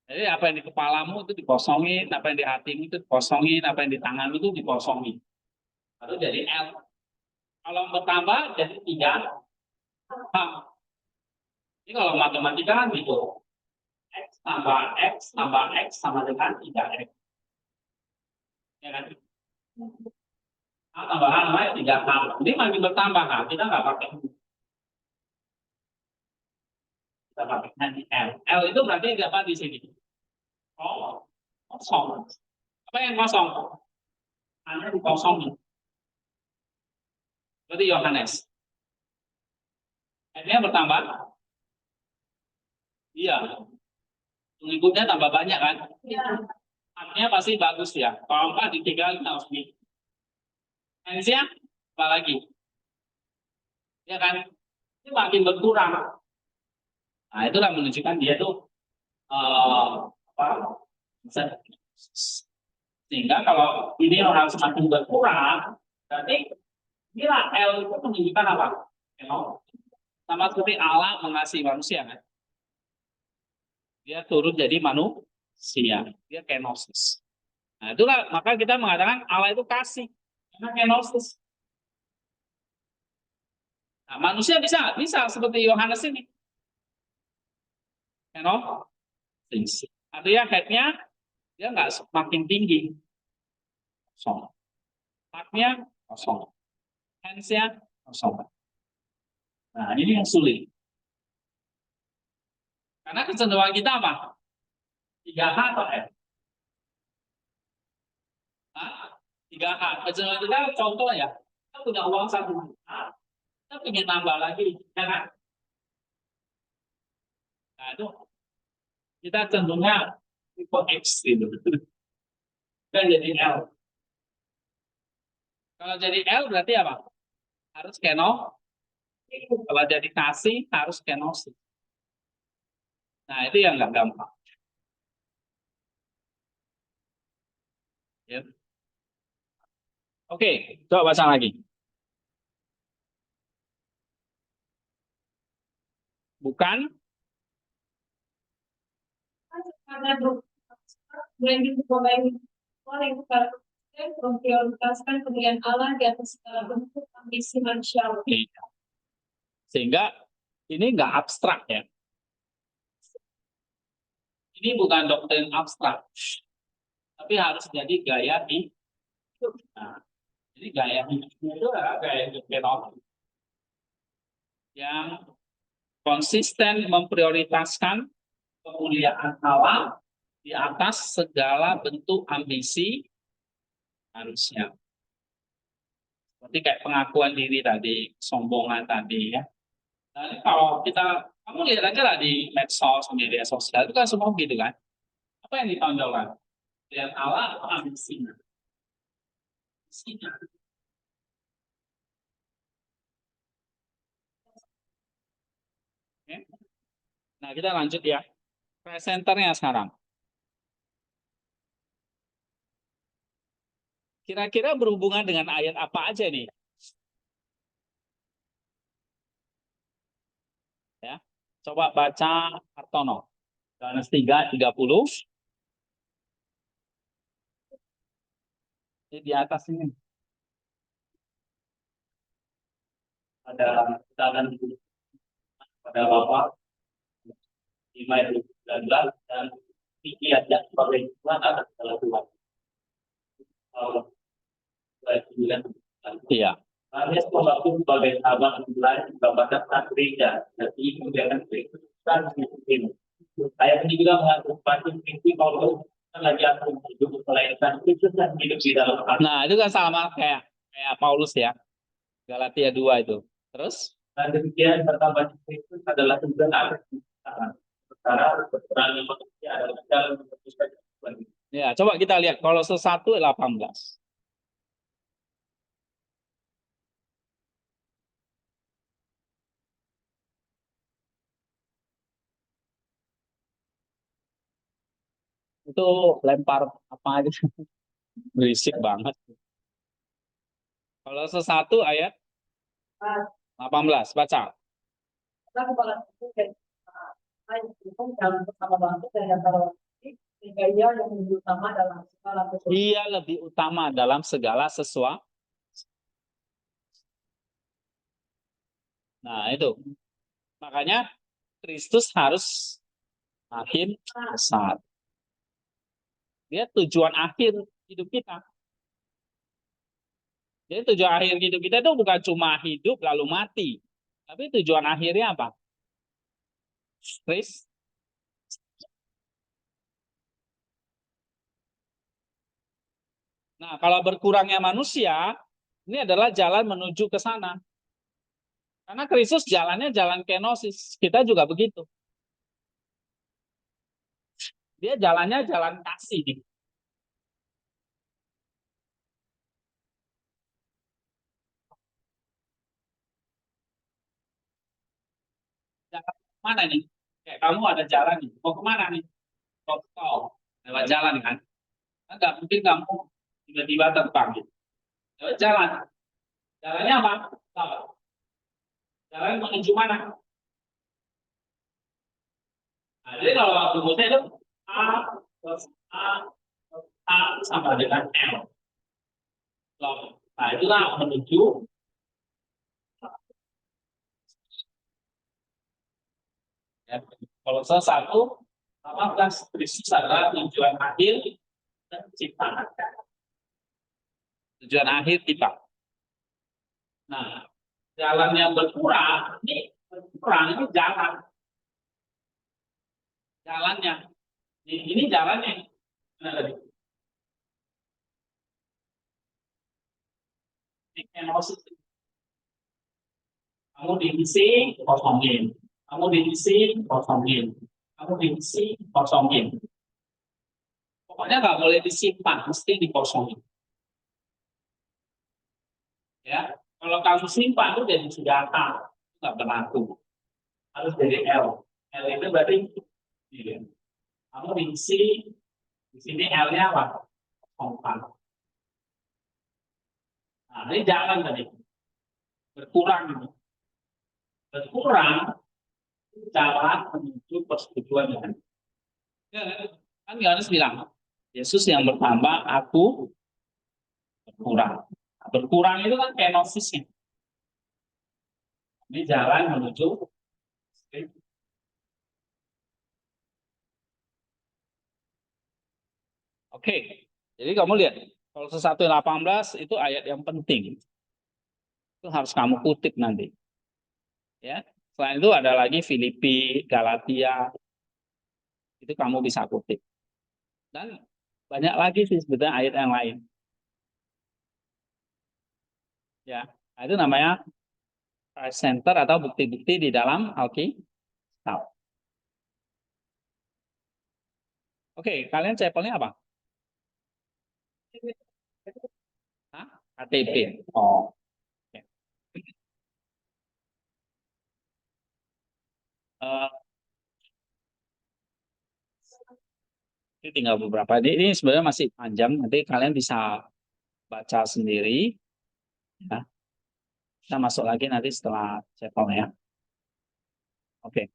Jadi apa yang di kepalamu itu dikosongin, apa yang di hatimu itu dikosongin, apa yang di tangan itu dikosongin. Lalu jadi L. Kalau bertambah jadi 3. Ini kalau matematika kan gitu. X tambah X sama dengan 3X. Ya kan? Tambahan namanya 3H. Ini makin bertambah kan? Kita nggak pakai. Kita pakai L. L itu berarti apa di sini? Oh, kosong. Apa yang kosong? Hanya dikosongin. Berarti Yohanes. N-nya bertambah? Iya. Pengikutnya tambah banyak kan? Iya. Artinya pasti bagus ya. Kalau enggak ditinggal harus di. N-nya apa lagi? Ya kan? Ini makin berkurang. Nah, itulah menunjukkan dia tuh apa? Sehingga kalau ini orang semakin berkurang, berarti inilah L itu menunjukkan apa? Sama seperti Allah mengasihi manusia kan? Dia turun jadi manusia, dia kenosis. Nah, itulah maka kita mengatakan Allah itu kasih, karena kenosis. Nah, manusia bisa seperti Yohanes ini. Kenosis. Artinya headnya dia nggak semakin tinggi. Kosong. Heartnya kosong. Hands-nya kosong. Nah, ini yang sulit. Karena kecenderungan kita apa? 3H atau F? 3H. Kecenderungan kita contoh ya. Kita punya uang 1 juta. Kita ingin nambah lagi. Ya kan? Nah, itu kita cenderungnya tipe X gitu. Kan jadi L. Kalau jadi L berarti apa? Harus kenosis. Kalau jadi kasih harus kenosis. Nah, itu yang nggak gampang. Ya. Oke, coba baca lagi. Bukan, Karena branding pemain yang memprioritaskan kemuliaan Allah di atas segala bentuk ambisi manusiawi. iya. Sehingga ini nggak abstrak ya. Ini bukan doktrin abstrak, tapi harus jadi gaya hidup. Nah, jadi gaya hidupnya itu adalah gaya hidup kenosis yang konsisten memprioritaskan kemuliaan Allah di atas segala bentuk ambisi manusia. Seperti kayak pengakuan diri tadi, sombongan tadi ya. Nah, ini kalau kamu lihat aja lah di medsos, media sosial itu kan semua gitu kan. Apa yang ditonjolkan? Lihat Allah atau ambisinya? Ambisinya. Oke. Nah, kita lanjut ya. Presenternya sekarang. Kira-kira berhubungan dengan ayat apa aja nih? Ya. Coba baca Hartono. Yohanes 3:30. Ini di atas ini. Ada kitaran pada Bapak 5:19 dan pikirannya sebagai Tuhan atas segala Tuhan. Iya. Hanya sesuatu sebagai sahabat lain juga pada saat gereja. Jadi kemudian Kristus kan ini. Ayat ini juga mengatur pasti prinsip Paulus lagi aku hidup melainkan Kristus yang hidup di dalam hati. Nah, itu kan sama kayak Paulus ya. Galatia 2 itu. Terus? Dan demikian bertambah Kristus adalah tujuan akhir kita. Sementara berperan manusia adalah dalam memutuskan. Ya, coba kita lihat Kolose 1:18. Itu lempar apa aja berisik banget. Kolose 1:18 baca. Dia lebih utama dalam segala sesuatu. Nah, itu. Makanya Kristus harus makin besar. Dia tujuan akhir hidup kita. Jadi tujuan akhir hidup kita itu bukan cuma hidup lalu mati. Tapi tujuan akhirnya apa? Kristus. Nah, kalau berkurangnya manusia, ini adalah jalan menuju ke sana. Karena Kristus jalannya jalan kenosis. Kita juga begitu. Dia jalannya jalan kasih. Jalan mana nih? Kayak kamu ada jalan nih. Mau kemana nih? Mau ke tol. Lewat jalan kan? Enggak mungkin kamu tiba-tiba terbang gitu. Lewat jalan. Jalannya apa? Jalan menuju mana? Nah, jadi kalau waktu rumusnya itu A plus A plus A sama dengan L. Nah, itulah menuju ya. Kalau salah 1:18 Kristus adalah tujuan akhir penciptaan. Tujuan akhir kita. Nah, jalan yang berkurang ini jalan. Jalannya. Ini jalannya. Kenosis. Kamu diisi kosongin. Kamu diisi kosongin. Kamu diisi kosongin. Pokoknya nggak boleh disimpan, mesti dikosongin. Ya, kalau kamu simpan itu jadi senjata, nggak berlaku. Harus jadi L. L itu berarti ini. Kamu diisi di sini L-nya apa? 4. Nah, ini jalan tadi. Berkurang. Berkurang jalan menuju persetujuan dengan. Ya, kan Yohanes bilang, Yesus yang bertambah, aku berkurang. Berkurang itu kan kenosisnya. Ini jalan menuju. Oke, jadi kamu lihat, kalau 1:18 itu ayat yang penting. Itu harus kamu kutip nanti. Ya, selain itu ada lagi Filipi, Galatia, itu kamu bisa kutip. Dan banyak lagi sih sebetulnya ayat yang lain. Ya, nah, itu namanya Christ Center atau bukti-bukti di dalam Alkitab. Oke, kalian cepelnya apa? Hah? KTP. Oh, oke. Eh, ini tinggal beberapa. Ini sebenarnya masih panjang. Nanti kalian bisa baca sendiri. Ya. Kita masuk lagi nanti setelah cepel ya. Oke.